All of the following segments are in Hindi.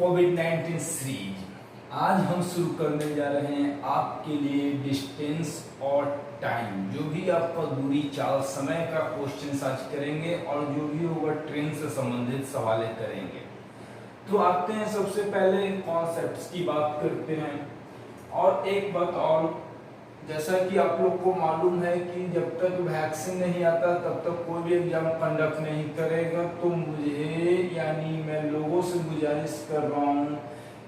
कोविड-19 सीरीज। आज हम शुरू करने जा रहे हैं आपके लिए डिस्टेंस और टाइम, जो भी आपका दूरी, चाल, समय का क्वेश्चन आज करेंगे और जो भी होगा ट्रेन से संबंधित सवाल करेंगे। तो आते हैं, सबसे पहले कॉन्सेप्ट्स की बात करते हैं। और एक बात और, जैसा कि आप लोग को मालूम है कि जब तक वैक्सीन नहीं आता तब तक कोई भी एग्जाम कंडक्ट नहीं करेगा। तो मुझे यानी मैं लोगों से गुजारिश कर रहा हूँ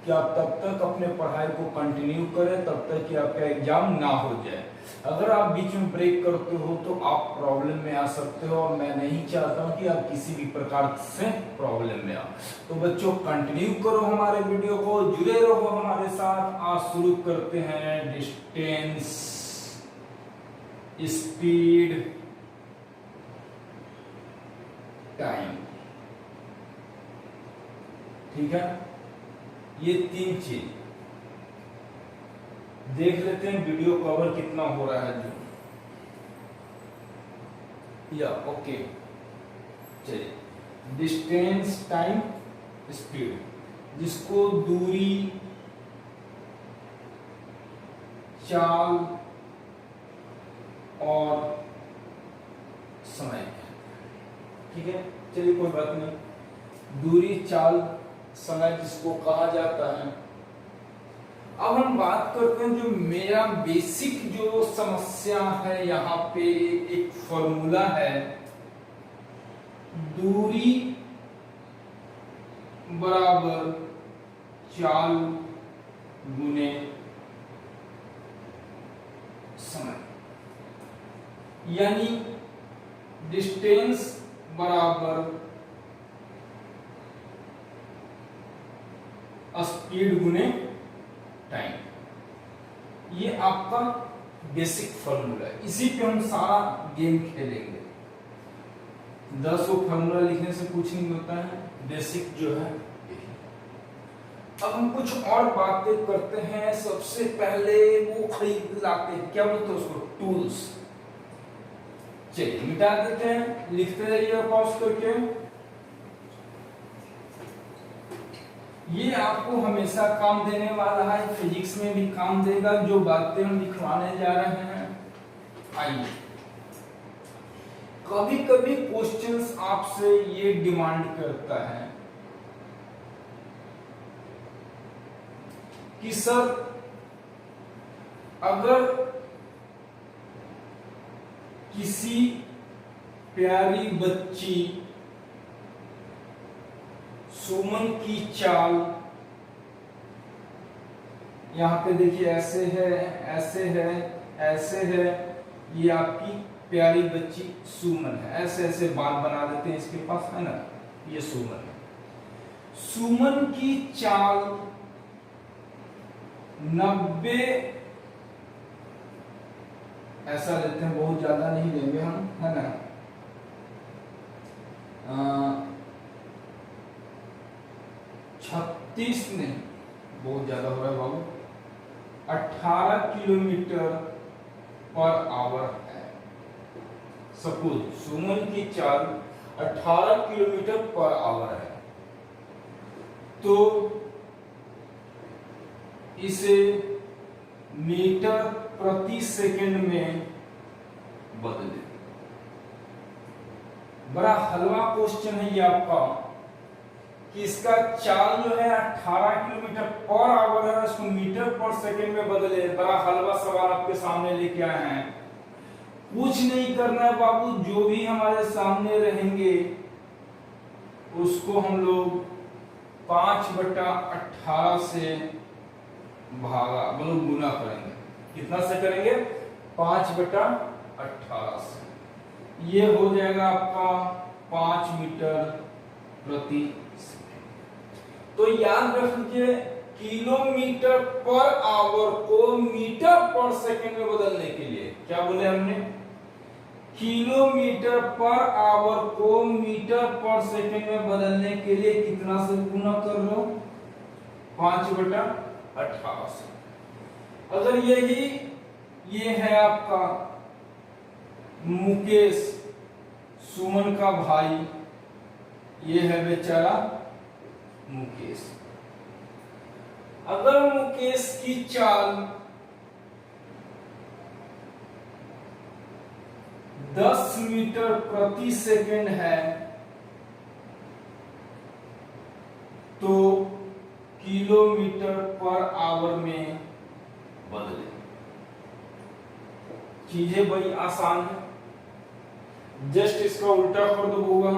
कि आप तब तक अपने पढ़ाई को कंटिन्यू करें तब तक कि आपका एग्जाम ना हो जाए। अगर आप बीच में ब्रेक करते हो तो आप प्रॉब्लम में आ सकते हो, और मैं नहीं चाहता हूँ कि आप किसी भी प्रकार से प्रॉब्लम में आओ। तो बच्चों, कंटिन्यू करो हमारे वीडियो को, जुड़े रहो हमारे साथ। आज शुरू करते हैं डिस्टेंस, स्पीड, टाइम। ठीक है, ये तीन चीज देख लेते हैं। वीडियो कवर कितना हो रहा है जो या ओके। चलिए, डिस्टेंस, टाइम, स्पीड, जिसको दूरी, चाल और समय। ठीक है, चलिए कोई बात नहीं। दूरी, चाल, समय जिसको कहा जाता है। अब हम बात करते हैं, जो मेरा बेसिक जो समस्या है, यहाँ पे एक फॉर्मूला है, दूरी बराबर चाल गुने समय, यानी डिस्टेंस बराबर स्पीड गुने टाइम। ये आपका बेसिक फॉर्मूला है, इसी पे हम सारा गेम खेलेंगे। 10 फॉर्मूला लिखने से कुछ नहीं होता है, बेसिक जो है यही। अब हम कुछ और बातें करते हैं। सबसे पहले वो खरीद लाते हैं, क्या बोलते हैं उसको, टूल्स। चलिए मिटा देते हैं, लिखते रहिए पॉज करके। ये आपको हमेशा काम देने वाला है, फिजिक्स में भी काम देगा, जो बातें हम लिखवाने जा रहे हैं। आइए, कभी कभी क्वेश्चंस आपसे ये डिमांड करता है कि सर, अगर किसी प्यारी बच्ची सुमन की चाल, यहाँ पे देखिए ऐसे है, ऐसे है, ऐसे है, ये आपकी प्यारी बच्ची सुमन है। ऐसे ऐसे बाल बना देते हैं, इसके पास है ना, ये सुमन है। सुमन की चाल 90, ऐसा लेते हैं, बहुत ज्यादा नहीं लेंगे हम, है ना। 36 नहीं, बहुत ज्यादा हो रहा है बाबू, 18 किलोमीटर पर आवर है। सपोज सुमन की चाल 18 किलोमीटर पर आवर है, तो इसे मीटर प्रति सेकंड में बदले। बड़ा हलवा क्वेश्चन है ये आपका, कि इसका चाल जो है 18 किलोमीटर पर आवर है, उसको मीटर पर सेकंड में बदले। बड़ा हलवा सवाल आपके सामने लेके आए हैं। कुछ नहीं करना है बाबू, जो भी हमारे सामने रहेंगे उसको हम लोग 5/18 से भागा, मतलब गुना करेंगे। कितना से करेंगे, 5/18 से। ये हो जाएगा आपका 5 मीटर प्रति सेकंड। तो याद रख लीजिए, किलोमीटर पर आवर को मीटर पर सेकंड में बदलने के लिए क्या बोले हमने, किलोमीटर पर आवर को मीटर पर सेकंड में बदलने के लिए कितना से गुना कर रहे हो, 5/18 से। अगर यही ये है आपका मुकेश, सुमन का भाई, ये है बेचारा मुकेश। अगर मुकेश की चाल 10 मीटर प्रति सेकंड है तो किलोमीटर पर आवर में बदले। चीजें बड़ी आसान है, जस्ट इसका उल्टा कर दो होगा।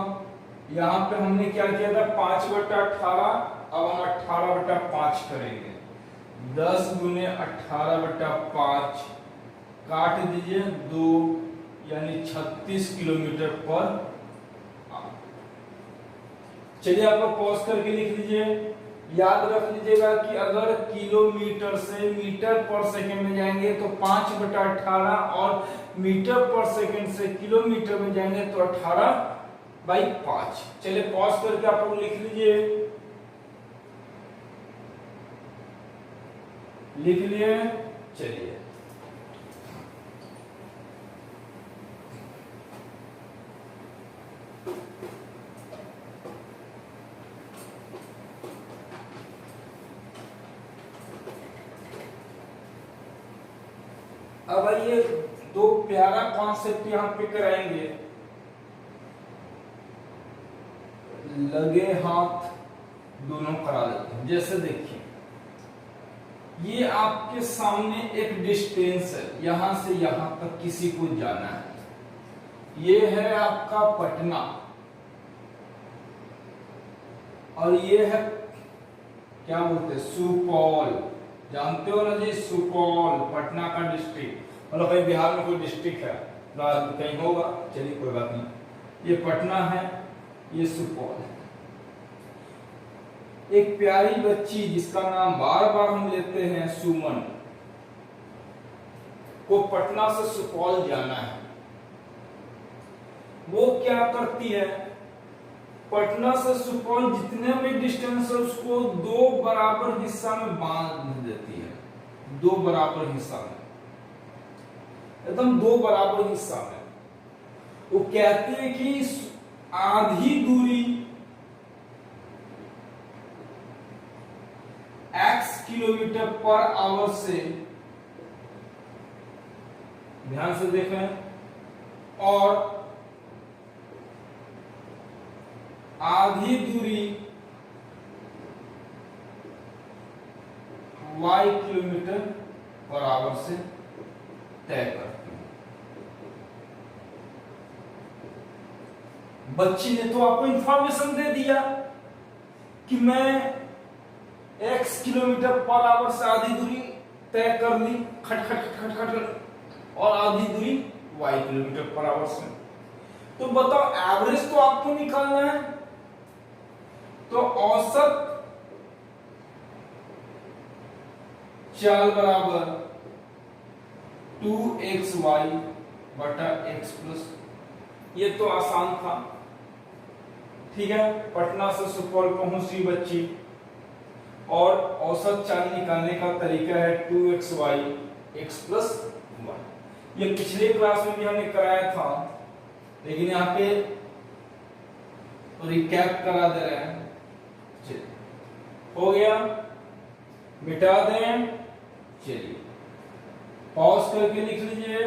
यहां पे हमने क्या किया था 5/18, अब हम 18/5 करेंगे। 10 गुने 18/5 काट दीजिए 2 यानी 36 किलोमीटर पर। चलिए आप लोग पॉज करके लिख लीजिए। याद रख लीजिएगा कि अगर किलोमीटर से मीटर पर सेकंड में जाएंगे तो 5/18 और मीटर पर सेकंड से किलोमीटर में जाएंगे तो 18/5। चलिए पॉज करके आप लोग लिख लीजिए। लिख लिए। चलिए अब आइए दो प्यारा कॉन्सेप्ट यहां पे कराएंगे। लगे हाथ दोनों करा देते हैं। जैसे देखिए ये आपके सामने एक डिस्टेंस है, यहां से यहां तक किसी को जाना है। ये है आपका पटना और ये है क्या बोलते हैं सुपौल। जानते हो ना जी, सुपौल पटना का डिस्ट्रिक्ट, मतलब कहीं बिहार में कोई डिस्ट्रिक्ट है कहीं होगा, चलिए कोई बात नहीं। ये पटना है, ये सुपौल है। एक प्यारी बच्ची जिसका नाम बार बार हम लेते हैं सुमन, को पटना से सुपौल जाना है। वो क्या करती है, पटना से सुपौल जितने भी डिस्टेंस है उसको 2 बराबर हिस्सा में बांट देती है। 2 बराबर हिस्सा में, एकदम 2 बराबर हिस्सा में। वो कहती है कि आधी दूरी x किलोमीटर पर आवर से, ध्यान से देखें, और आधी दूरी y किलोमीटर पर आवर से तय करती है। बच्ची ने तो आपको इंफॉर्मेशन दे दिया कि मैं x किलोमीटर पर आवर से आधी दूरी तय कर ली, खट खट खट खट खट, और आधी दूरी y किलोमीटर पर आवर से। तो बताओ एवरेज तो आपको निकालना है, तो औसत चाल बराबर 2xy बटा x प्लस। ये तो आसान था, ठीक है। पटना से सुपौल पहुंची बच्ची और औसत चाल निकालने का तरीका है 2xy x प्लस y। ये पिछले क्लास में भी हमने कराया था, लेकिन यहाँ पे रिकैप करा दे रहे हैं। हो गया, मिटा दें। चलिए पॉज करके लिख लीजिए।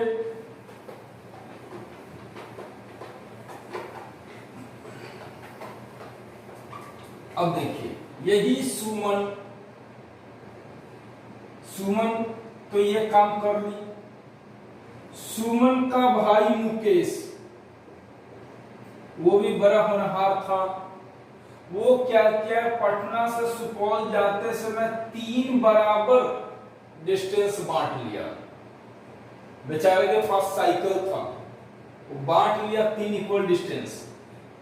अब देखिए यही सुमन तो ये काम कर ली। सुमन का भाई मुकेश, वो भी बड़ा होनहार था। वो क्या किया, पटना से सुपौल जाते समय 3 बराबर डिस्टेंस बांट लिया। बेचारे के पास साइकिल था, वो बांट लिया 3 इक्वल डिस्टेंस।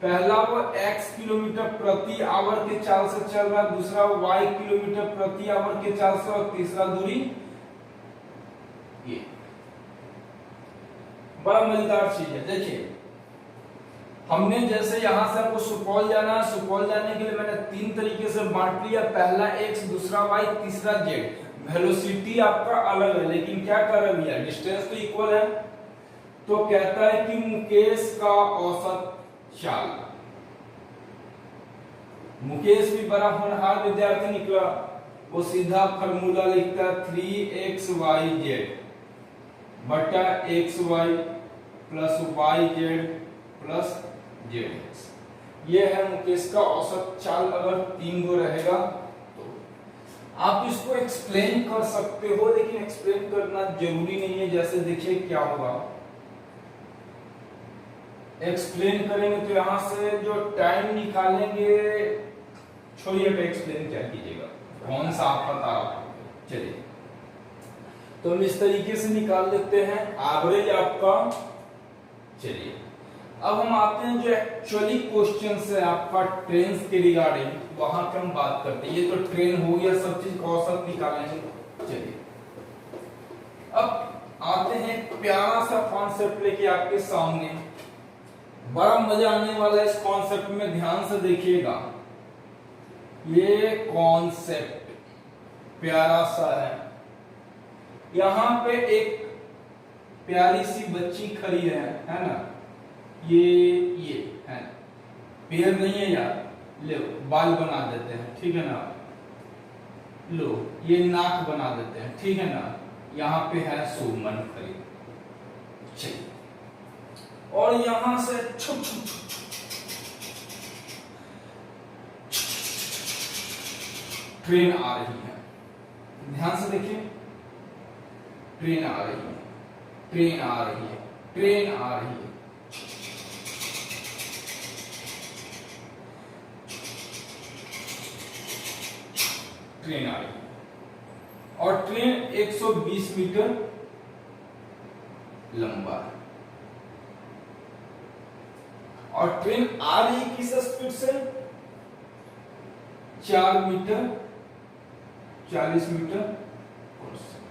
पहला वो x किलोमीटर प्रति आवर के चाल से चल रहा, दूसरा y किलोमीटर प्रति आवर के चाल से, और तीसरा दूरी ये। बड़ा मजेदार चीज है। देखिए हमने जैसे यहां से आपको सुपौल जाना है, सुपौल जाने के लिए मैंने 3 तरीके से बांट लिया। पहला x, दूसरा y, तीसरा z। वेलोसिटी आपका अलग है, लेकिन क्या कर दिया, डिस्टेंस तो इक्वल है। तो कहता है कि मुकेश का औसत चाल, मुकेश भी बड़ा होनहार विद्यार्थी निकला, वो सीधा फॉर्मूला लिखता है 3xyz बटा xy plus yz plus zx। ये है मुकेश का औसत चाल। अगर 3 गो रहेगा तो आप इसको एक्सप्लेन कर सकते हो, लेकिन एक्सप्लेन करना जरूरी नहीं है। जैसे देखिए क्या होगा, एक्सप्लेन करेंगे तो यहां से जो टाइम निकालेंगे, छोड़िए पे एक्सप्लेन क्या कीजिएगा, कौन सा आप बता रहा है। चलिए तो हम इस तरीके से निकाल लेते हैं एवरेज आपका। चलिए अब हम आते हैं जो एक्चुअली क्वेश्चन है आपका ट्रेन के रिगार्डिंग, वहां पे हम बात करते हैं। ये तो ट्रेन हो गया, सब चीज का औसत निकालेंगे। चलिए अब आते हैं एक प्यारा सा कॉन्सेप्ट लेके आपके सामने। बड़ा मजा आने वाला है इस कॉन्सेप्ट में, ध्यान से देखिएगा। ये कॉन्सेप्ट प्यारा सा है। यहां पे एक प्यारी सी बच्ची खड़ी है ना, ये है, पैर नहीं है यार, ले बाल बना देते हैं, ठीक है ना। लो ये नाक बना देते हैं, ठीक है ना। यहाँ पे है सुमन खड़ी। चलिए और यहां से छुप छुप छुप ट्रेन आ रही है। ध्यान से देखिए, ट्रेन आ रही है, ट्रेन आ रही है, ट्रेन आ रही है। ट्रेन आ रही है और ट्रेन 120 मीटर लंबा है और ट्रेन आ रही है किस स्पीड से? 4 मीटर 40 मीटर पर सेकंड।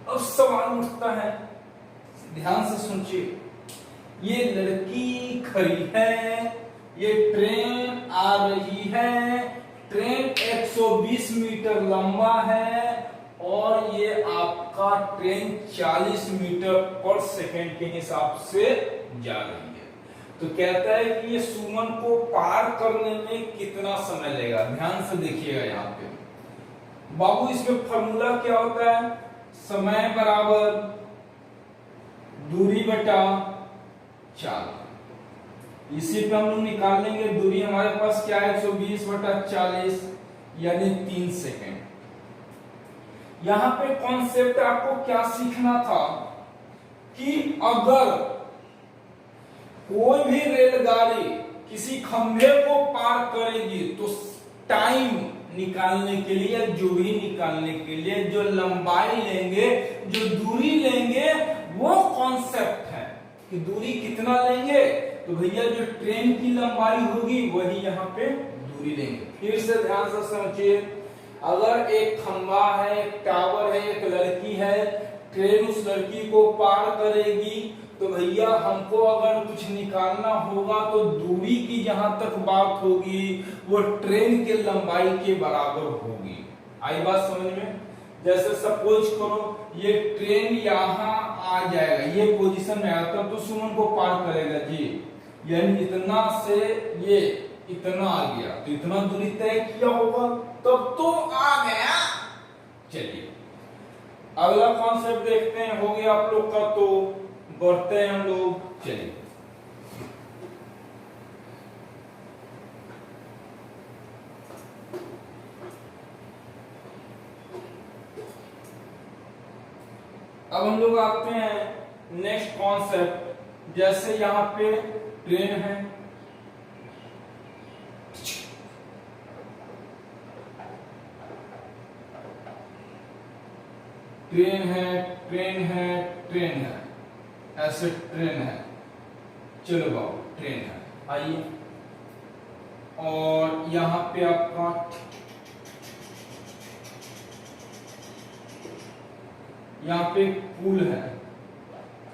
अब सवाल उठता है, ध्यान से सुनिए। ये लड़की खड़ी है, ये ट्रेन आ रही है, ट्रेन 120 मीटर लंबा है और ये आपका ट्रेन 40 मीटर पर सेकंड के हिसाब से जा रही है। तो कहता है कि ये सुमन को पार करने में कितना समय लगेगा। ध्यान से देखिएगा यहाँ पे बाबू, इसमें फॉर्मूला क्या होता है? समय बराबर दूरी बटा चाल। इसी पे हम लोग निकाल लेंगे। दूरी हमारे पास क्या है? 120 बटा 40 यानी 3 सेकेंड। यहां पे कॉन्सेप्ट आपको क्या सीखना था कि अगर कोई भी रेलगाड़ी किसी खंभे को पार करेगी तो टाइम निकालने के लिए, दूरी निकालने के लिए जो लंबाई लेंगे, जो दूरी लेंगे, वो कॉन्सेप्ट है कि दूरी कितना लेंगे। तो भैया जो ट्रेन की लंबाई होगी वही यहाँ पे दूरी लेंगे। फिर से ध्यान से समझिए, अगर एक खंभा है, एक टावर है, एक लड़की है, ट्रेन उस लड़की को पार करेगी, तो भैया हमको अगर कुछ निकालना होगा तो दूरी की जहां तक बात होगी वो ट्रेन के लंबाई के बराबर होगी। आई बात समझ में? जैसे सपोज करो ये ट्रेन यहाँ आ जाएगा, ये पोजीशन में आता तो सुमन को पार करेगा जी, यानी इतना से ये इतना आ गया तो इतना दूरी तय किया होगा, तब तो आ गया। चलिए अगला कॉन्सेप्ट देखते हैं। हो गया आप लोग का, तो बढ़ते हैं हम लोग। चलिए अब हम लोग आते हैं नेक्स्ट कॉन्सेप्ट। जैसे यहाँ पे ट्रेन है, ट्रेन है, ट्रेन है, ट्रेन है, ऐसे ट्रेन है। चलो बाबू ट्रेन है, आइए। और यहां पे आपका यहाँ पे पुल है,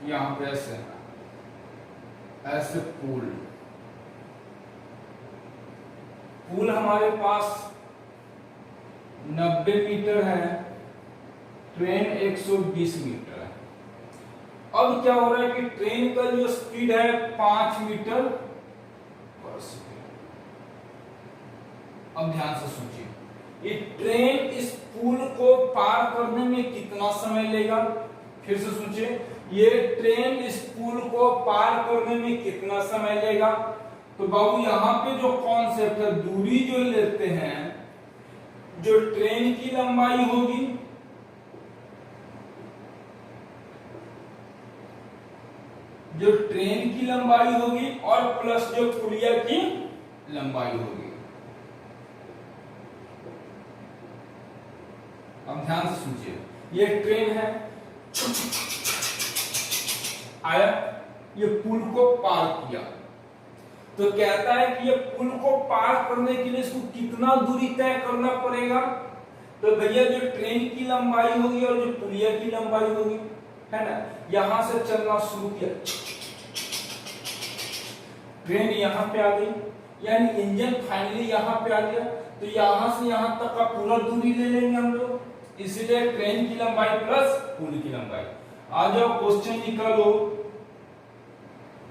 यहाँ पे ऐसे ऐसे पुल हमारे पास 90 मीटर है, ट्रेन 120 मीटर है। अब क्या हो रहा है कि ट्रेन का जो स्पीड है 5 मीटर पर सेकेंड। अब ध्यान से सोचिए, ये ट्रेन इस पुल को पार करने में कितना समय लेगा? फिर से सोचिए, ये ट्रेन इस पुल को पार करने में कितना समय लेगा? तो बाबू यहाँ पे जो कॉन्सेप्ट है, दूरी जो लेते हैं, जो ट्रेन की लंबाई होगी और प्लस जो पुलिया की लंबाई होगी। अब ध्यान से सुनिए, ये ट्रेन है, आया, ये पुल को पार किया, तो कहता है कि ये पुल को पार करने के लिए इसको कितना दूरी तय करना पड़ेगा? तो भैया जो ट्रेन की लंबाई होगी और जो पुलिया की लंबाई होगी, है ना, यहां से चलना शुरू किया, ट्रेन यहां पे आ गई, यानी इंजन फाइनली यहां पे आ गया, तो यहां से यहां तक का पूरा दूरी ले लेंगे हम लोग, इसलिए ट्रेन की लंबाई प्लस पुल की लंबाई। आ जाओ क्वेश्चन निकालो,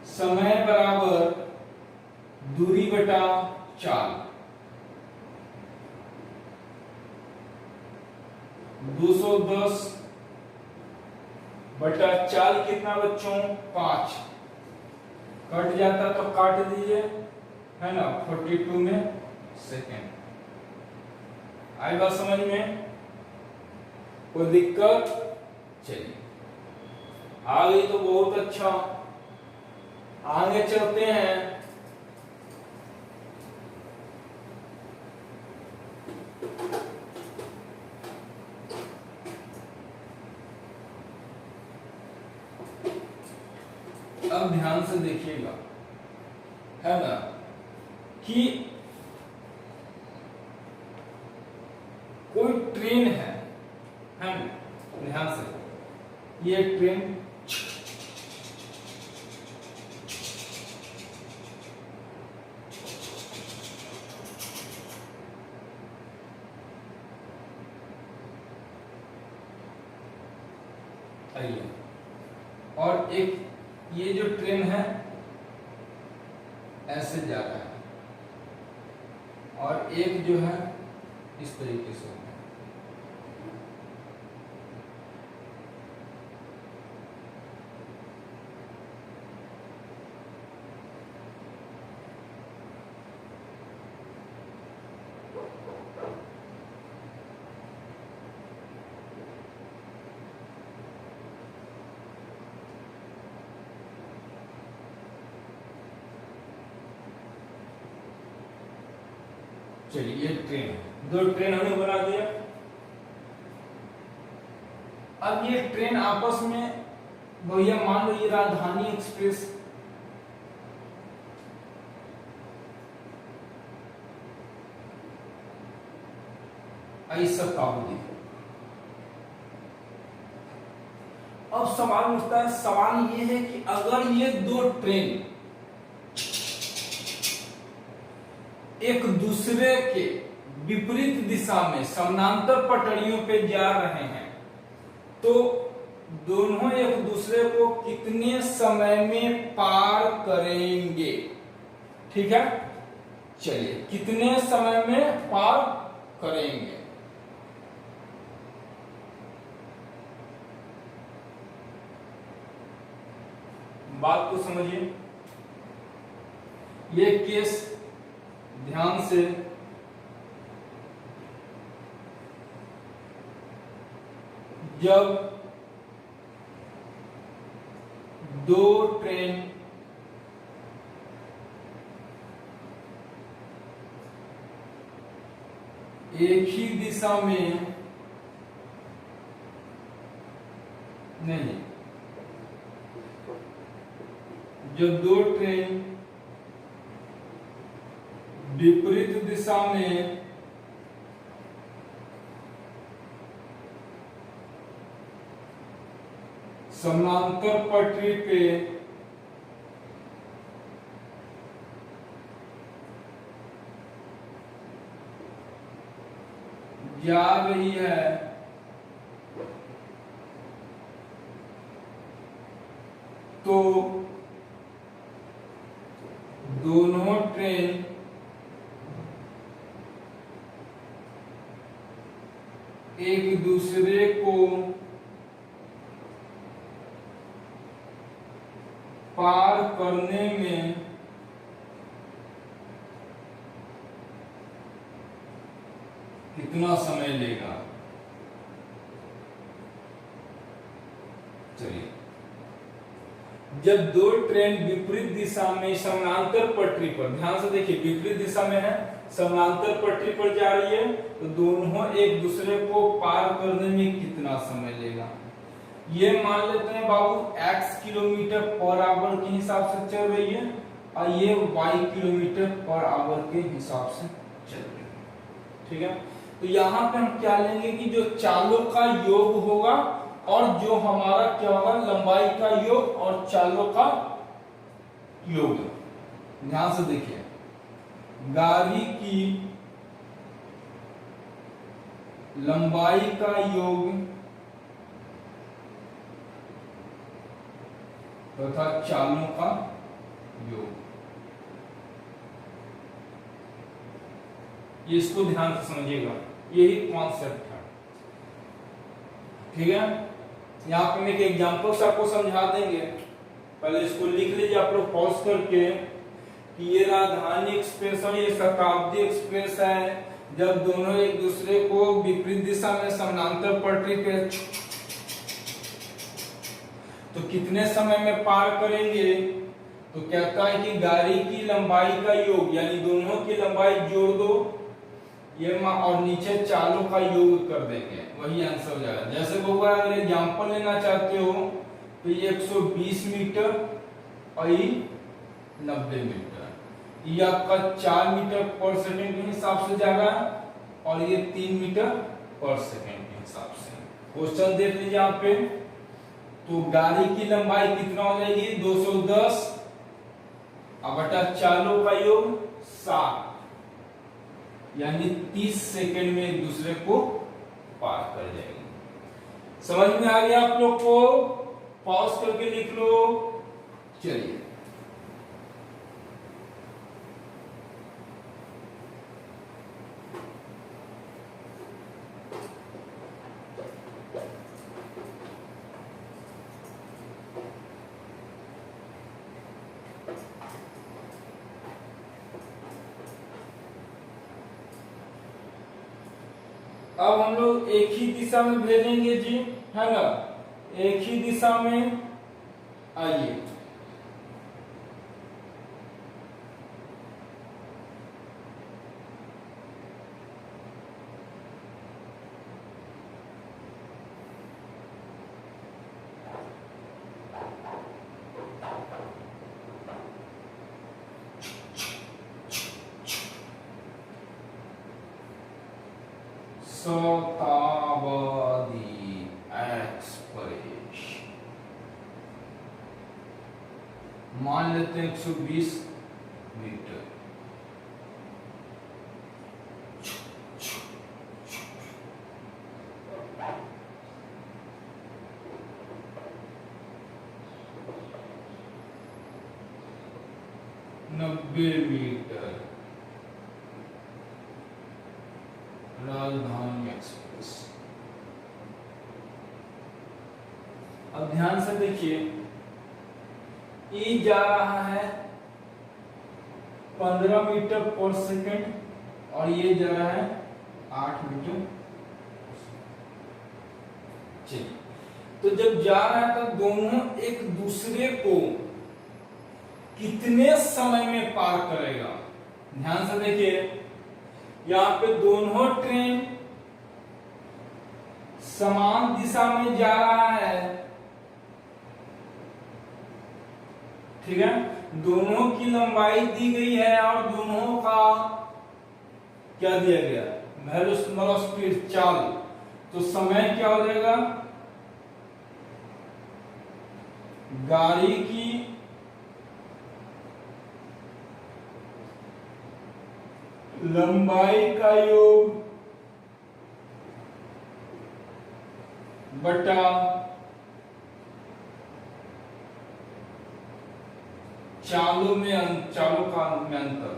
समय बराबर दूरी बटा चाल, 210 बटा चाल कितना बच्चों? 5, कट जाता तो काट दीजिए, है ना, 42 में सेकेंड। आई बात समझ में? कोई दिक्कत? चलिए आ गई तो बहुत अच्छा, आगे चलते हैं। अब ध्यान से देखिएगा, है ना, कि कोई ट्रेन है ना, ध्यान से, ये ट्रेन आइए, और एक ये जो ट्रेन है ऐसे जा रहा है, और एक जो है इस तरीके से। चलिए, ये ट्रेन, दो ट्रेन हमने बना दिया। अब ये ट्रेन आपस में, भैया मान लो ये राजधानी एक्सप्रेस, ऐसा काबू। अब सवाल उठता है, सवाल ये है कि अगर ये दो ट्रेन एक दूसरे के विपरीत दिशा में समानांतर पटरियों पे जा रहे हैं, तो दोनों एक दूसरे को कितने समय में पार करेंगे? ठीक है, चलिए, कितने समय में पार करेंगे? बात को समझिए, ये केस ध्यान से, जब दो ट्रेन एक ही दिशा में नहीं, जब दो ट्रेन विपरीत दिशा में समानांतर पटरी पे जा रही है, तो दोनों ट्रेन एक दूसरे को पार करने में कितना समय लेगा। चलिए, जब दो ट्रेन विपरीत दिशा में समानांतर पटरी पर, ध्यान से देखिए विपरीत दिशा में है, समानांतर पटरी पर जा रही है, तो दोनों एक दूसरे को पार करने में कितना समय लेगा। ये मान लेते हैं बाबू x किलोमीटर पर आवर के हिसाब से चल रही है और ये y किलोमीटर पर आवर के हिसाब से चल रही है। ठीक है, तो यहाँ पे हम क्या लेंगे कि जो चालों का योग होगा और जो हमारा क्या होगा, लंबाई का योग और चालों का योग। ध्यान से देखिए, गाड़ी की लंबाई का योग तथा चालों का योग, ये इसको ध्यान से समझिएगा, यही कॉन्सेप्ट है। ठीक है, यहाँ पे मैं एक एग्जांपल से आपको समझा देंगे, पहले इसको लिख लीजिए आप लोग पॉज करके कि ये राजधानी एक्सप्रेस और ये शताब्दी एक्सप्रेस है। जब दोनों एक दूसरे को विपरीत दिशा में समानांतर पटरी पे तो कितने समय में पार करेंगे, तो कहता है कि गाड़ी की लंबाई का योग, यानी दोनों की लंबाई जोड़ दो ये और नीचे चालों का योग कर देंगे, वही आंसर हो जाएगा। जैसे बोला, अगर एग्जांपल लेना चाहते हो तो ये 120 मीटर और ये 90 मीटर, ये आपका 4 मीटर पर सेकंड के हिसाब से जाएगा और ये 3 मीटर पर सेकंड के हिसाब से। क्वेश्चन देख लीजिए यहाँ पे, तो गाड़ी की लंबाई कितना हो जाएगी 210 और बटा चालों का योग 7, यानी 30 सेकंड में एक दूसरे को पार कर जाएंगे। समझ में आ गया आप लोग को? पॉज करके लिख लो। चलिए, अब हम लोग एक ही दिशा में भेजेंगे जी, है ना, एक ही दिशा में। आइए, शताब्दी एक्सप्रेस मान लेते हैं 120 मीटर। नब्बे मीटर राजधानी एक्सप्रेस। अब ध्यान से देखिए, ई जा रहा है 15 मीटर पर सेकंड और ये जा रहा है 8 मीटर। चलिए, तो जब जा रहा है तो दोनों एक दूसरे को कितने समय में पार करेगा। ध्यान से देखिए, यहाँ पे दोनों ट्रेन समान दिशा में जा रहा है। ठीक है, दोनों की लंबाई दी गई है और दोनों का क्या दिया गया, वेलोसिटी चाल। तो समय क्या हो जाएगा, गाड़ी की लंबाई का योग बटा चालों का में अंतर।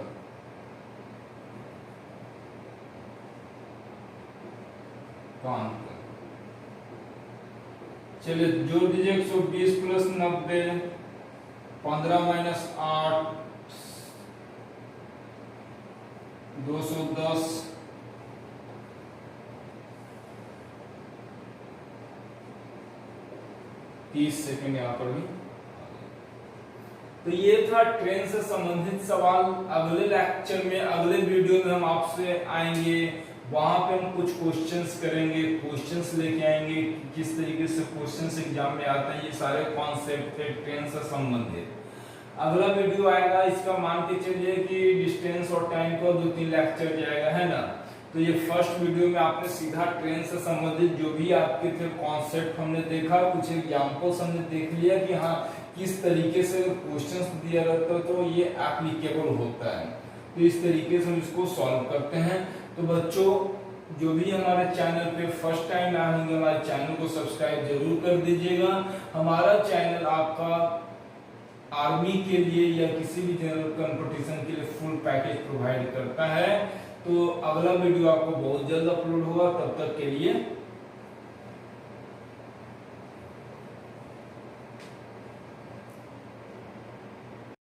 चलिए जोड़ दीजिए 120 प्लस 90, 15 माइनस 8, 210, 30 सेकंड यहाँ पर भी। तो ये था ट्रेन से संबंधित सवाल। अगले लेक्चर में, अगले वीडियो में हम आपसे आएंगे, वहां पे हम कुछ क्वेश्चंस करेंगे, क्वेश्चंस लेके आएंगे, किस तरीके से क्वेश्चंस एग्जाम में आते हैं, ये सारे कॉन्सेप्ट थे ट्रेन से संबंधित। अगला वीडियो आएगा, इसका मान के चलिए कि डिस्टेंस और टाइम का 2-3 लेक्चर जाएगा, है ना। तो ये फर्स्ट वीडियो में आपने सीधा ट्रेन से संबंधित जो भी आपके थे कॉन्सेप्ट हमने देखा, कुछ एग्जाम्पल्स हमने देख लिया कि हाँ किस तरीके से क्वेश्चंस दिया रहता है तो ये एप्लीकेबल होता है। तो इस तरीके से हम इसको सॉल्व करते हैं। तो बच्चों जो भी हमारे चैनल पे फर्स्ट टाइम आए होंगे, हमारे चैनल को सब्सक्राइब जरूर कर दीजिएगा। हमारा चैनल आपका आर्मी के लिए या किसी भी जनरल कंपटीशन के लिए फुल पैकेज प्रोवाइड करता है। तो अगला वीडियो आपको बहुत जल्द अपलोड होगा, तब तक के लिए